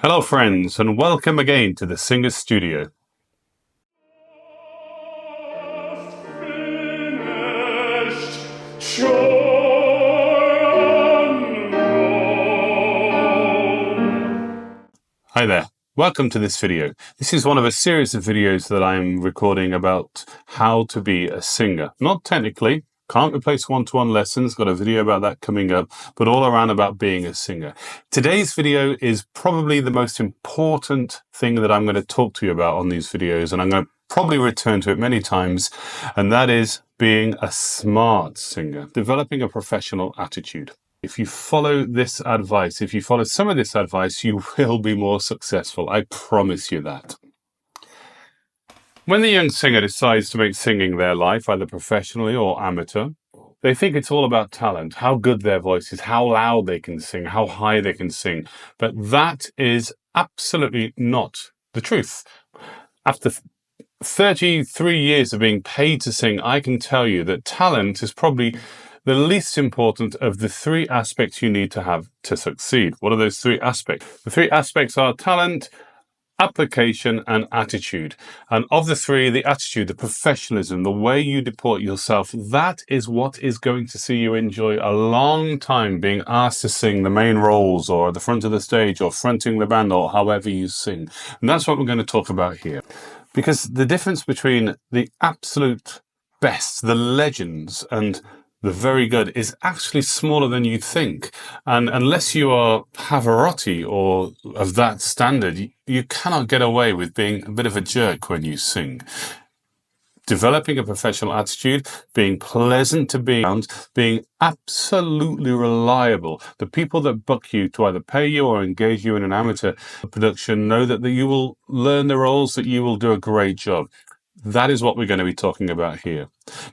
Hello friends, and welcome again to the Singer's Studio. Hi there, welcome to this video. This is one of a series of videos that I'm recording about how to be a singer. Not technically, can't replace one-to-one lessons, got a video about that coming up, but all around about being a singer. Today's video is probably the most important thing that I'm going to talk to you about on these videos, and I'm going to probably return to it many times, and that is being a smart singer, developing a professional attitude. If you follow this advice, if you follow some of this advice, you will be more successful. I promise you that. When the young singer decides to make singing their life, either professionally or amateur, they think it's all about talent, how good their voice is, how loud they can sing, how high they can sing. But that is absolutely not the truth. After 33 years of being paid to sing, I can tell you that talent is probably the least important of the three aspects you need to have to succeed. What are those three aspects? The three aspects are talent, application, and attitude. And of the three, the attitude, the professionalism, the way you deport yourself, that is what is going to see you enjoy a long time being asked to sing the main roles or at the front of the stage or fronting the band or however you sing. And that's what we're going to talk about here. Because the difference between the absolute best, the legends, and the very good is actually smaller than you think. And unless you are Pavarotti or of that standard, you cannot get away with being a bit of a jerk when you sing. Developing a professional attitude, being pleasant to be around, being absolutely reliable. The people that book you to either pay you or engage you in an amateur production know that you will learn the roles, that you will do a great job. That is what we're going to be talking about here.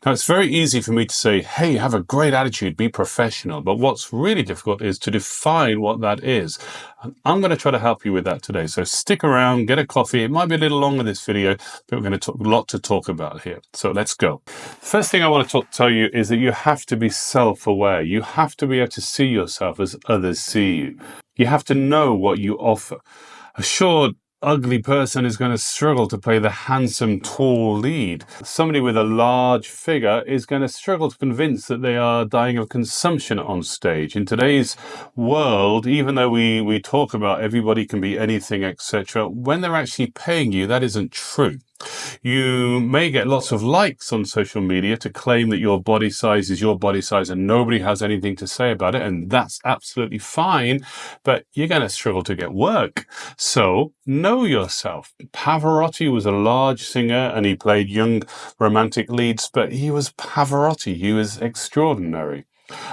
Now, it's very easy for me to say, hey, have a great attitude, be professional. But what's really difficult is to define what that is. And I'm going to try to help you with that today. So stick around, get a coffee. It might be a little longer, this video, but we're going to talk a lot to talk about here. So let's go. First thing I want to tell you is that you have to be self-aware. You have to be able to see yourself as others see you. You have to know what you offer. A short, ugly person is going to struggle to play the handsome, tall lead. Somebody with a large figure is going to struggle to convince that they are dying of consumption on stage. In today's world, even though we talk about everybody can be anything, etc., when they're actually paying you, that isn't true. You may get lots of likes on social media to claim that your body size is your body size and nobody has anything to say about it, and that's absolutely fine, but you're going to struggle to get work. So know yourself. Pavarotti was a large singer and he played young romantic leads, but he was Pavarotti. He was extraordinary.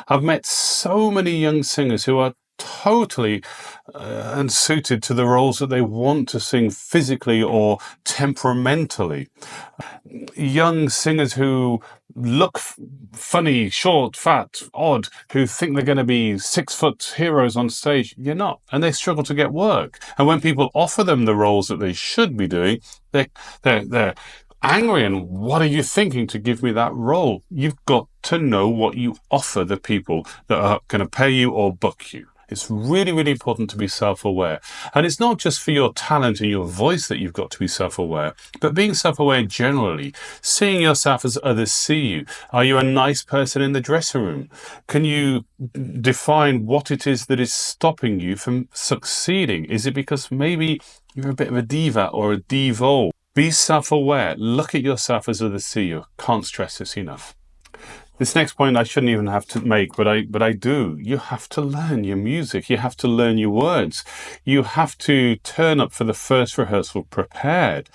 I've met so many young singers who are totally unsuited to the roles that they want to sing physically or temperamentally. Young singers who look funny, short, fat, odd, who think they're going to be 6-foot heroes on stage. You're not. And they struggle to get work. And when people offer them the roles that they should be doing, they're angry. And what are you thinking to give me that role? You've got to know what you offer the people that are going to pay you or book you. It's really, really important to be self-aware. And it's not just for your talent and your voice that you've got to be self-aware, but being self-aware generally, seeing yourself as others see you. Are you a nice person in the dressing room? Can you define what it is that is stopping you from succeeding? Is it because maybe you're a bit of a diva or a divo? Be self-aware. Look at yourself as others see you. Can't stress this enough. This next point I shouldn't even have to make, but I do. You have to learn your music. You have to learn your words. You have to turn up for the first rehearsal prepared.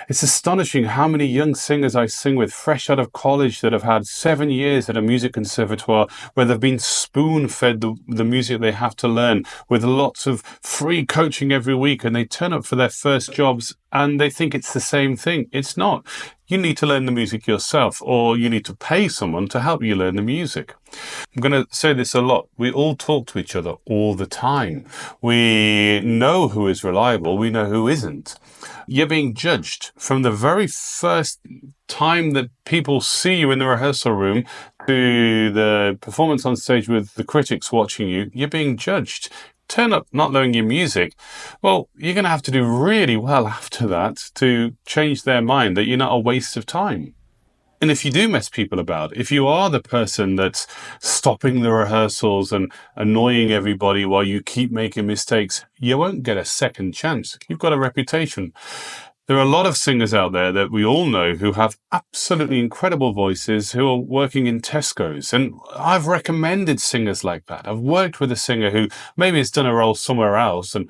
It's astonishing how many young singers I sing with fresh out of college that have had 7 years at a music conservatoire where they've been spoon-fed the music they have to learn with lots of free coaching every week, and they turn up for their first jobs and they think it's the same thing. It's not. You need to learn the music yourself, or you need to pay someone to help you learn the music. I'm going to say this a lot. We all talk to each other all the time. We know who is reliable. We know who isn't. You're being judged from the very first time that people see you in the rehearsal room to the performance on stage with the critics watching you. You're being judged. turn up not knowing your music, well, you're going to have to do really well after that to change their mind that you're not a waste of time. And if you do mess people about, if you are the person that's stopping the rehearsals and annoying everybody while you keep making mistakes, you won't get a second chance. You've got a reputation. There are a lot of singers out there that we all know who have absolutely incredible voices who are working in Tesco's. And I've recommended singers like that. I've worked with a singer who maybe has done a role somewhere else and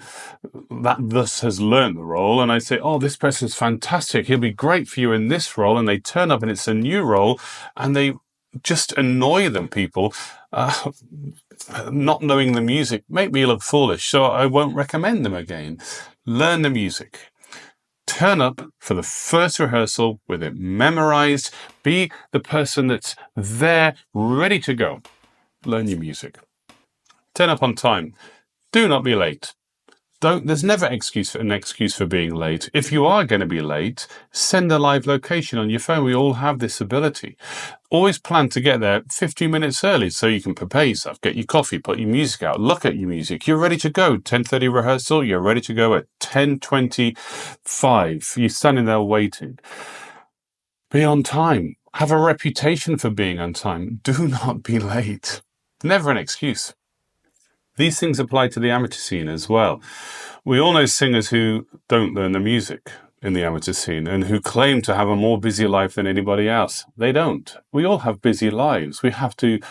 that thus has learned the role. And I say, oh, this person's fantastic. He'll be great for you in this role. And they turn up and it's a new role and they just annoy them, people. Not knowing the music make me look foolish. So I won't recommend them again. Learn the music. Turn up for the first rehearsal with it memorized. Be the person that's there, ready to go. Learn your music. Turn up on time. Do not be late. There's never an excuse for being late. If you are going to be late, send a live location on your phone. We all have this ability. Always plan to get there 15 minutes early so you can prepare yourself, get your coffee, put your music out, look at your music. You're ready to go. 10:30 rehearsal, you're ready to go at 10:25. You're standing there waiting. Be on time. Have a reputation for being on time. Do not be late. Never an excuse. These things apply to the amateur scene as well. We all know singers who don't learn the music in the amateur scene and who claim to have a more busy life than anybody else. They don't. We all have busy lives. We have to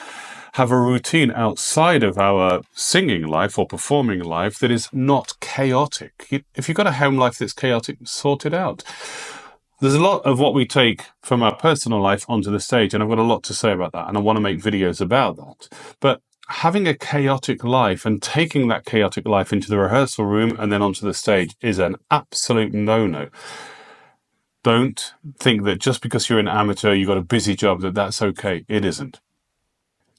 have a routine outside of our singing life or performing life that is not chaotic. If you've got a home life that's chaotic, sort it out. There's a lot of what we take from our personal life onto the stage, and I've got a lot to say about that, and I want to make videos about that. But having a chaotic life and taking that chaotic life into the rehearsal room and then onto the stage is an absolute no-no. Don't think that just because you're an amateur, you've got a busy job, that's okay. It isn't.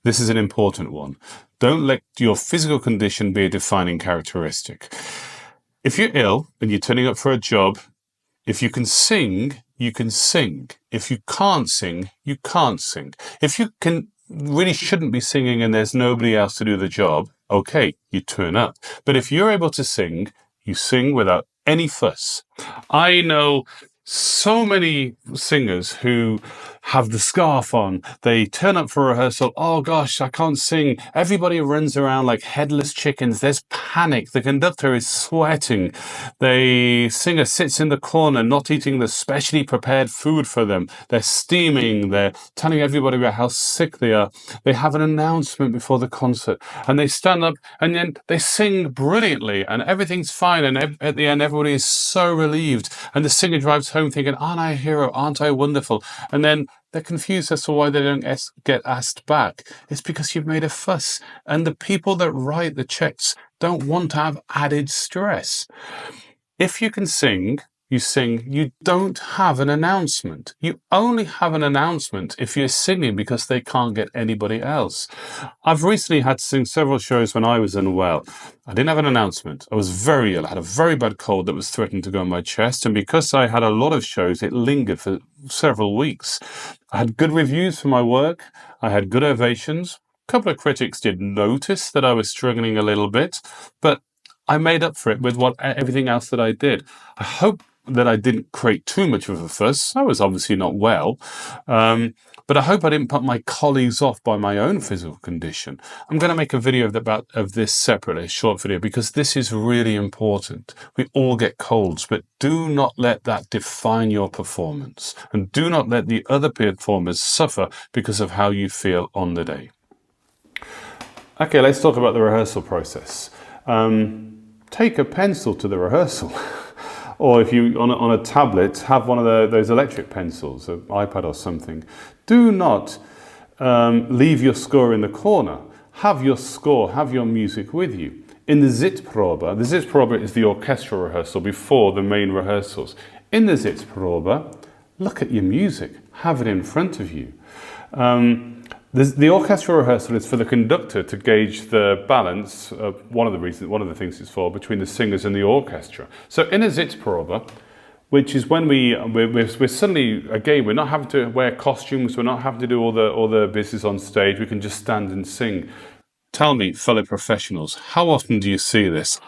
This is an important one. Don't let your physical condition be a defining characteristic. If you're ill and you're turning up for a job, if you can sing, you can sing. If you can't sing, you can't sing. If you really shouldn't be singing and there's nobody else to do the job, okay, you turn up. But if you're able to sing, you sing without any fuss. I know so many singers who have the scarf on. They turn up for rehearsal. Oh gosh, I can't sing. Everybody runs around like headless chickens. There's panic. The conductor is sweating. The singer sits in the corner, not eating the specially prepared food for them. They're steaming. They're telling everybody about how sick they are. They have an announcement before the concert and they stand up and then they sing brilliantly and everything's fine. And at the end, everybody is so relieved. And the singer drives home thinking, aren't I a hero? Aren't I wonderful? And then they're confused as to why they don't get asked back. It's because you've made a fuss. And the people that write the checks don't want to have added stress. If you can sing, you sing. You don't have an announcement. You only have an announcement if you're singing because they can't get anybody else. I've recently had to sing several shows when I was unwell. I didn't have an announcement. I was very ill. I had a very bad cold that was threatening to go on my chest. And because I had a lot of shows, it lingered for several weeks. I had good reviews for my work. I had good ovations. A couple of critics did notice that I was struggling a little bit, but I made up for it with everything else that I did. I hope that I didn't create too much of a fuss. I was obviously not well, but I hope I didn't put my colleagues off by my own physical condition. I'm going to make a video of this separately, a short video, because this is really important. We all get colds, but do not let that define your performance, and do not let the other performers suffer because of how you feel on the day. Okay, let's talk about the rehearsal process. Take a pencil to the rehearsal. Or if you, on a tablet, have one of those electric pencils, an iPad or something. Do not leave your score in the corner. Have your score, have your music with you. In the Sitzprobe is the orchestral rehearsal before the main rehearsals. In the Sitzprobe, look at your music, have it in front of you. The orchestral rehearsal is for the conductor to gauge the balance, one of the things it's for, between the singers and the orchestra. So in a Sitzprobe, which is when we're suddenly, again, we're not having to wear costumes, we're not having to do all the business on stage, we can just stand and sing. Tell me, fellow professionals, how often do you see this?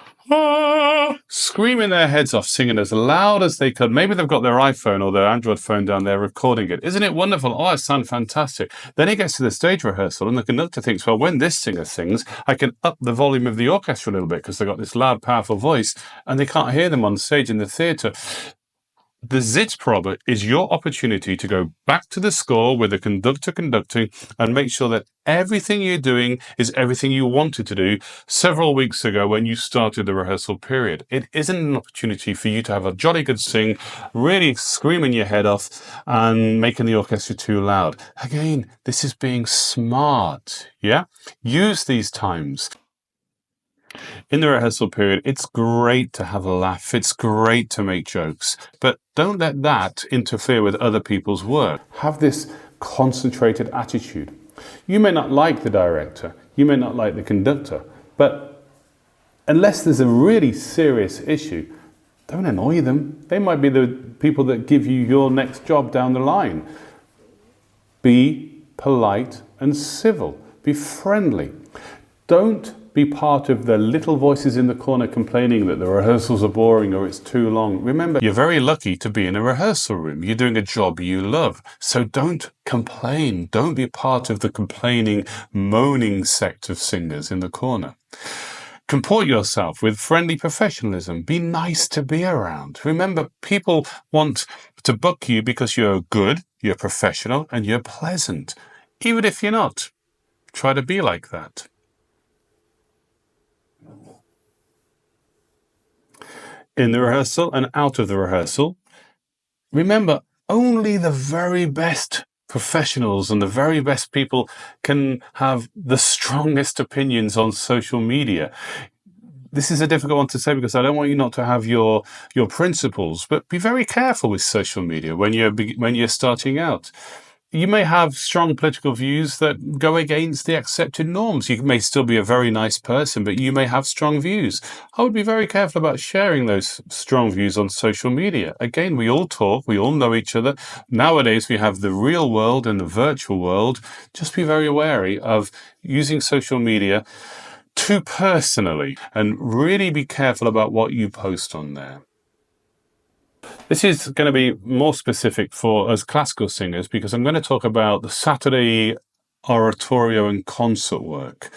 Screaming their heads off, singing as loud as they could. Maybe they've got their iPhone or their Android phone down there recording it. Isn't it wonderful? Oh, it sounds fantastic. Then it gets to the stage rehearsal and the conductor thinks, well, when this singer sings, I can up the volume of the orchestra a little bit because they've got this loud, powerful voice and they can't hear them on stage in the theatre. The Sitzprobe is your opportunity to go back to the score with the conductor conducting and make sure that everything you're doing is everything you wanted to do several weeks ago when you started the rehearsal period. It isn't an opportunity for you to have a jolly good sing, really screaming your head off and making the orchestra too loud. Again, this is being smart, yeah? Use these times. In the rehearsal period, it's great to have a laugh. It's great to make jokes, but don't let that interfere with other people's work. Have this concentrated attitude. You may not like the director, you may not like the conductor, but unless there's a really serious issue, don't annoy them. They might be the people that give you your next job down the line. Be polite and civil. Be friendly. Don't be part of the little voices in the corner complaining that the rehearsals are boring or it's too long. Remember, you're very lucky to be in a rehearsal room. You're doing a job you love. So don't complain. Don't be part of the complaining, moaning sect of singers in the corner. Comport yourself with friendly professionalism. Be nice to be around. Remember, people want to book you because you're good, you're professional, and you're pleasant. Even if you're not, try to be like that. In the rehearsal and out of the rehearsal, remember, only the very best professionals and the very best people can have the strongest opinions on social media. This is a difficult one to say because I don't want you not to have your principles, but be very careful with social media when you're starting out. You may have strong political views that go against the accepted norms. You may still be a very nice person, but you may have strong views. I would be very careful about sharing those strong views on social media. Again, we all talk, we all know each other. Nowadays, we have the real world and the virtual world. Just be very wary of using social media too personally and really be careful about what you post on there. This is going to be more specific for us classical singers because I'm going to talk about the Saturday oratorio and concert work.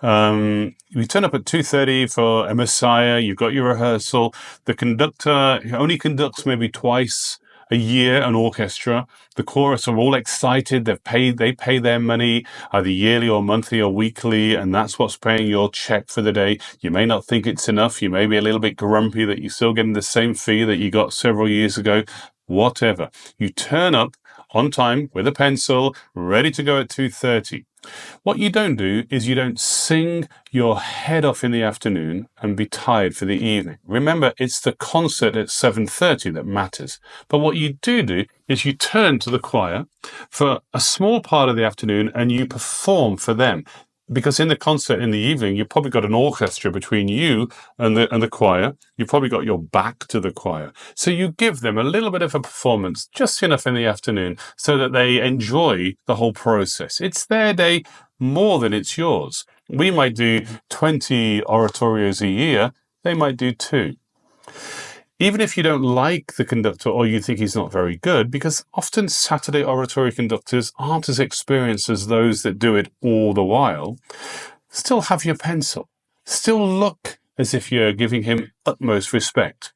We turn up at 2:30 for a Messiah. You've got your rehearsal. The conductor only conducts maybe twice a year an orchestra. The chorus are all excited. They pay their money either yearly or monthly or weekly, and that's what's paying your check for the day. You may not think it's enough. You may be a little bit grumpy that you're still getting the same fee that you got several years ago. Whatever. You turn up on time with a pencil, ready to go at 2:30. What you don't do is you don't sing your head off in the afternoon and be tired for the evening. Remember, it's the concert at 7:30 that matters. But what you do is you turn to the choir for a small part of the afternoon and you perform for them. Because in the concert in the evening, you've probably got an orchestra between you and the choir. You've probably got your back to the choir. So you give them a little bit of a performance, just enough in the afternoon, so that they enjoy the whole process. It's their day more than it's yours. We might do 20 oratorios a year. They might do 2. Even if you don't like the conductor or you think he's not very good, because often Saturday oratory conductors aren't as experienced as those that do it all the while, still have your pencil. Still look as if you're giving him utmost respect.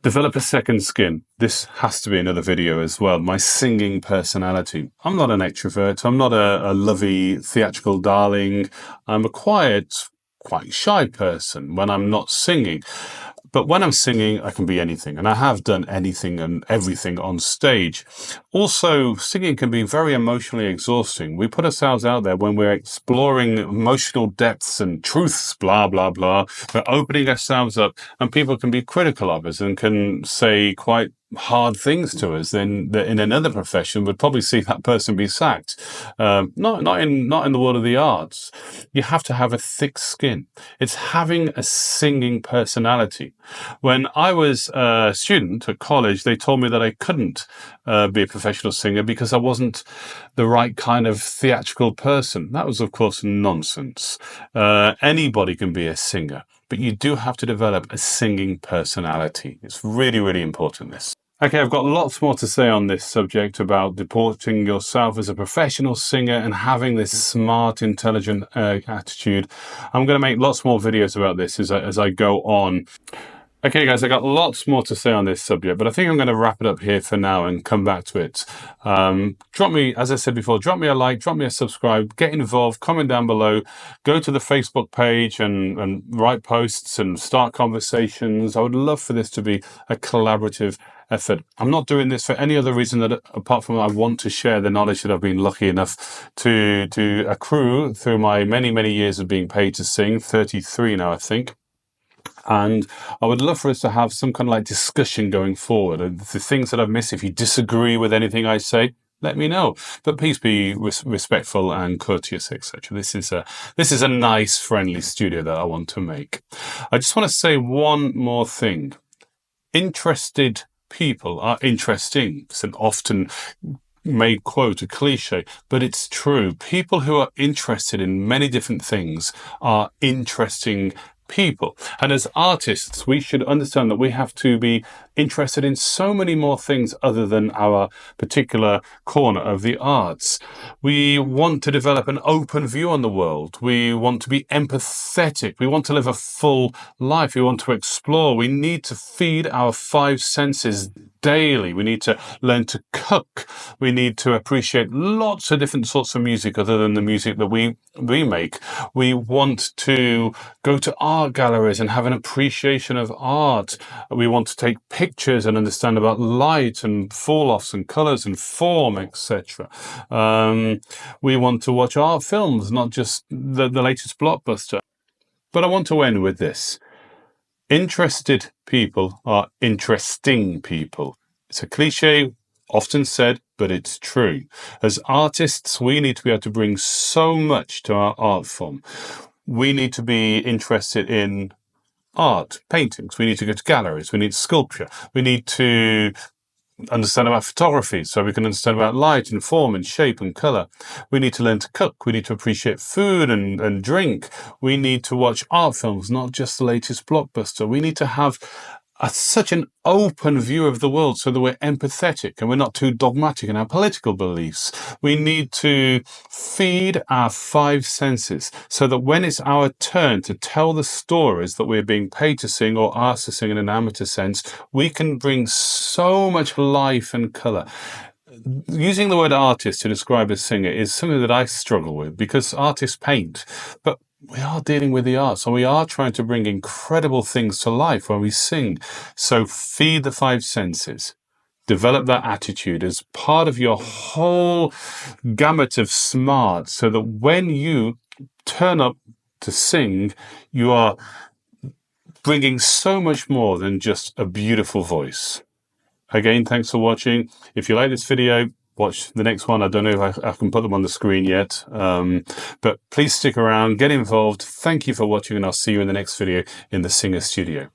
Develop a second skin. This has to be another video as well. My singing personality. I'm not an extrovert. I'm not a lovey, theatrical darling. I'm a quiet, quite shy person when I'm not singing. But when I'm singing, I can be anything, and I have done anything and everything on stage. Also, singing can be very emotionally exhausting. We put ourselves out there when we're exploring emotional depths and truths, blah, blah, blah. We're opening ourselves up, and people can be critical of us and can say quite hard things to us, then that in another profession would probably see that person be sacked. Not in the world of the arts. You have to have a thick skin. It's having a singing personality. When I was a student at college, they told me that I couldn't be a professional singer because I wasn't the right kind of theatrical person. That was, of course, nonsense. Anybody can be a singer, but you do have to develop a singing personality. It's really, really important, this. Okay, I've got lots more to say on this subject about deporting yourself as a professional singer and having this smart, intelligent attitude. I'm going to make lots more videos about this as I go on. Okay, guys, I got lots more to say on this subject, but I think I'm going to wrap it up here for now and come back to it. Drop me, as I said before, drop me a like, drop me a subscribe, get involved, comment down below, go to the Facebook page and write posts and start conversations. I would love for this to be a collaborative effort. I'm not doing this for any other reason that apart from I want to share the knowledge that I've been lucky enough to accrue through my many, many years of being paid to sing, 33 now, I think. And I would love for us to have some kind of like discussion going forward. And the things that I've missed, if you disagree with anything I say, let me know. But please be respectful and courteous, etc. This is a nice, friendly studio that I want to make. I just want to say one more thing. Interested people are interesting. It's an often made quote, a cliche, but it's true. People who are interested in many different things are interesting people. And as artists, we should understand that we have to be interested in so many more things other than our particular corner of the arts. We want to develop an open view on the world. We want to be empathetic. We want to live a full life. We want to explore. We need to feed our five senses daily. We need to learn to cook. We need to appreciate lots of different sorts of music other than the music that we make. We want to go to art galleries and have an appreciation of art. We want to take pictures and understand about light and fall-offs and colours and form, etc. We want to watch art films, not just the latest blockbuster. But I want to end with this. Interested people are interesting people. It's a cliche, often said, but it's true. As artists, we need to be able to bring so much to our art form. We need to be interested in art, paintings. We need to go to galleries. We need sculpture. We need to understand about photography so we can understand about light and form and shape and color. We need to learn to cook. We need to appreciate food and drink. We need to watch art films, not just the latest blockbuster. We need to have such an open view of the world so that we're empathetic and we're not too dogmatic in our political beliefs. We need to feed our five senses so that when it's our turn to tell the stories that we're being paid to sing or asked to sing in an amateur sense, we can bring so much life and colour. Using the word artist to describe a singer is something that I struggle with because artists paint, but we are dealing with the arts and we are trying to bring incredible things to life when we sing. So feed the five senses. Develop that attitude as part of your whole gamut of smart so that when you turn up to sing, you are bringing so much more than just a beautiful voice. Again, thanks for watching. If you like this video, watch the next one. I don't know if I can put them on the screen yet, but please stick around, get involved. Thank you for watching, and I'll see you in the next video in the Singer Studio.